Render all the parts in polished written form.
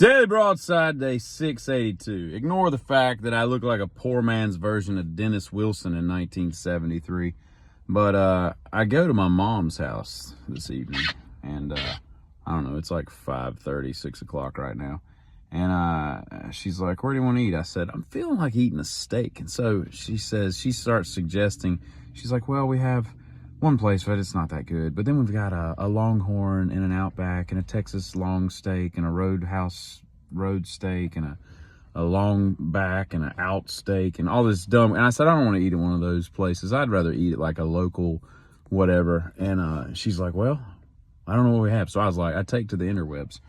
Daily Broadside, day 682. Ignore the fact that I look like a poor man's version of Dennis Wilson in 1973. But I go to my mom's house this evening, and I don't know, it's like 5:30, 6 o'clock right now. And she's like, "Where do you want to eat?" I said, "I'm feeling like eating a steak." And so she starts suggesting, she's like, "Well, we have one place, but it's not that good. But then we've got a Longhorn and an Outback and a Texas long steak and a Roadhouse road steak and a long back and an out steak and all this dumb." And I said, "I don't want to eat at one of those places. I'd rather eat at like a local whatever." And she's like, "Well, I don't know what we have." So I was like, I take to the interwebs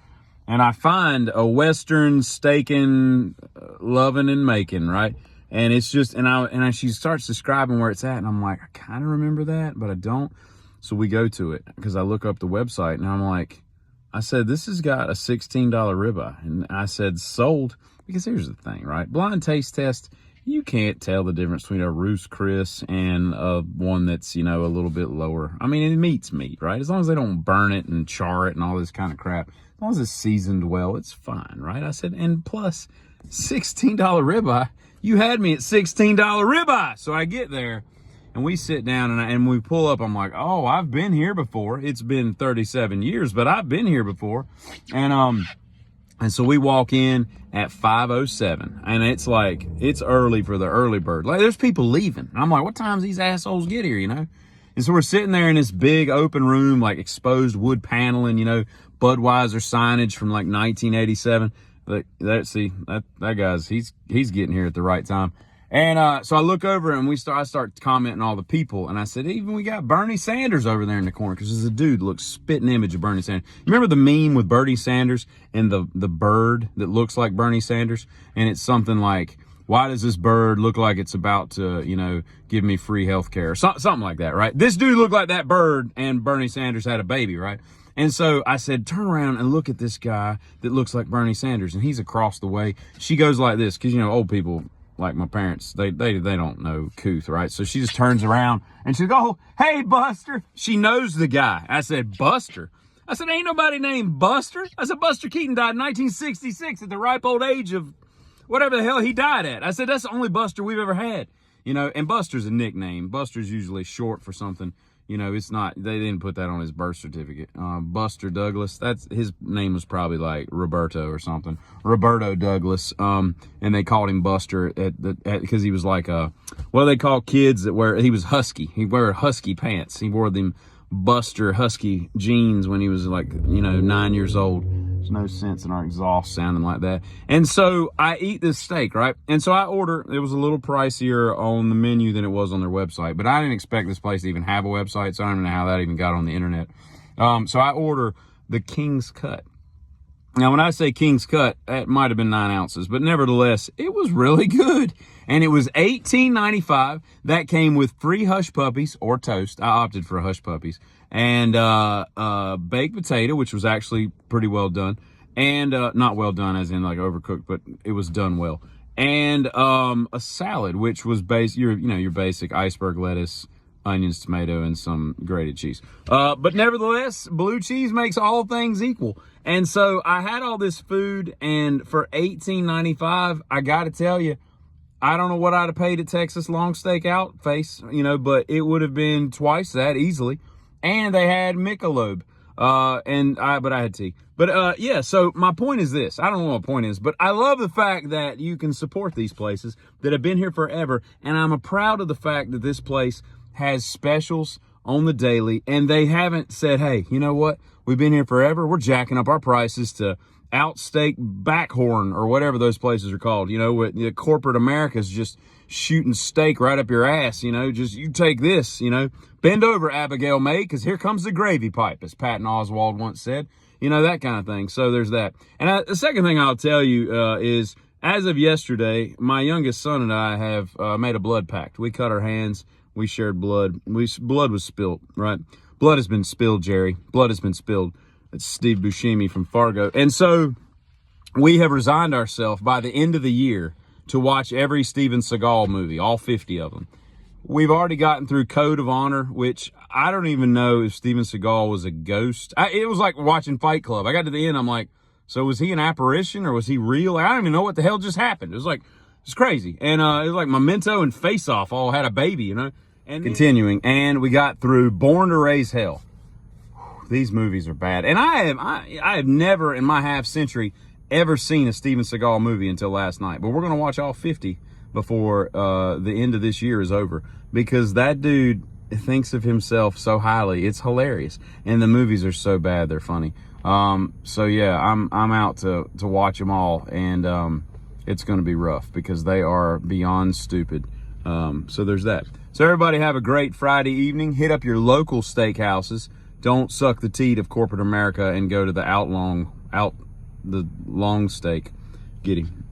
and I find a Western steaking, loving and making, right? And it's just, she starts describing where it's at, and I'm like, I kind of remember that, but I don't. So we go to it because I look up the website, and I'm like, I said, "This has got a $16 ribeye," and I said, "Sold," because here's the thing, right? Blind taste test, you can't tell the difference between a Ruth's Chris and one that's, a little bit lower. I mean, meat's meat, right? As long as they don't burn it and char it and all this kind of crap, as long as it's seasoned well, it's fine, right? I said, and plus, $16 ribeye. You had me at $16 ribeye. So I get there and we sit down and we pull up. I'm like, "Oh, I've been here before. It's been 37 years, but I've been here before." And so we walk in at 5:07, and it's like, it's early for the early bird. Like, there's people leaving. And I'm like, what times these assholes get here, And so we're sitting there in this big open room, like exposed wood paneling, Budweiser signage from like 1987. That guy's, he's getting here at the right time. And so I look over and I start commenting all the people, and I said, even we got Bernie Sanders over there in the corner, because there's a dude looks spitting image of Bernie Sanders. You remember the meme with Bernie Sanders and the bird that looks like Bernie Sanders? And it's something like, "Why does this bird look like it's about to, give me free health care?" Something like that, right? This dude looked like that bird, and Bernie Sanders had a baby, right? And so I said, "Turn around and look at this guy that looks like Bernie Sanders." And he's across the way. She goes like this, because, old people like my parents, they don't know couth, right? So she just turns around and she goes, "Oh, hey, Buster." She knows the guy. I said, "Buster?" I said, "Ain't nobody named Buster." I said, "Buster Keaton died in 1966 at the ripe old age of whatever the hell he died at." I said, "That's the only Buster we've ever had." And Buster's a nickname. Buster's usually short for something. It's not, they didn't put that on his birth certificate. Buster Douglas, his name was probably like Roberto or something. Roberto Douglas. And they called him Buster because he was like they call kids he was husky. He wore husky pants. He wore them Buster husky jeans when he was like, 9 years old. There's no sense in our exhaust sounding like that. And so I eat this steak, right? And so I order, it was a little pricier on the menu than it was on their website, but I didn't expect this place to even have a website, so I don't even know how that even got on the internet. So I order the King's Cut. Now, when I say King's Cut, that might have been 9 ounces, but nevertheless, it was really good. And it was $18.95. That came with free hush puppies or toast. I opted for hush puppies. And baked potato, which was actually pretty well done. And not well done as in like overcooked, but it was done well. And a salad, which was your basic iceberg lettuce, onions, tomato, and some grated cheese. But nevertheless, blue cheese makes all things equal. And so I had all this food, and for $18.95, I got to tell you, I don't know what I'd have paid at Texas Long Steak Out Face, but it would have been twice that easily. And they had Michelob, but I had tea. But so my point is this. I don't know what my point is, but I love the fact that you can support these places that have been here forever. And I'm proud of the fact that this place has specials on the daily, and they haven't said, "Hey, you know what? We've been here forever. We're jacking up our prices to Outsteak Backhorn," or whatever those places are called. The corporate America's just shooting steak right up your ass. Just you take this. Bend over, Abigail May, because here comes the gravy pipe, as Patton Oswalt once said. That kind of thing. So there's that. And the second thing I'll tell you is, as of yesterday, my youngest son and I have made a blood pact. We cut our hands. We shared blood. Blood was spilled, right? Blood has been spilled, Jerry. Blood has been spilled. It's Steve Buscemi from Fargo. And so we have resigned ourselves by the end of the year to watch every Steven Seagal movie, all 50 of them. We've already gotten through Code of Honor, which I don't even know if Steven Seagal was a ghost. It was like watching Fight Club. I got to the end, I'm like, So was he an apparition or was he real? I don't even know what the hell just happened. It was like, it's crazy. And it was like Memento and Face Off all had a baby, you know? And continuing, and we got through Born to Raise Hell. These movies are bad. And I have never in my half century ever seen a Steven Seagal movie until last night. But we're going to watch all 50 before the end of this year is over, because that dude thinks of himself so highly. It's hilarious. And the movies are so bad, they're funny. So yeah, I'm out to watch them all, and it's going to be rough because they are beyond stupid. So there's that. So everybody have a great Friday evening. Hit up your local steakhouses. Don't suck the teat of corporate America and go to the long steak. Get him.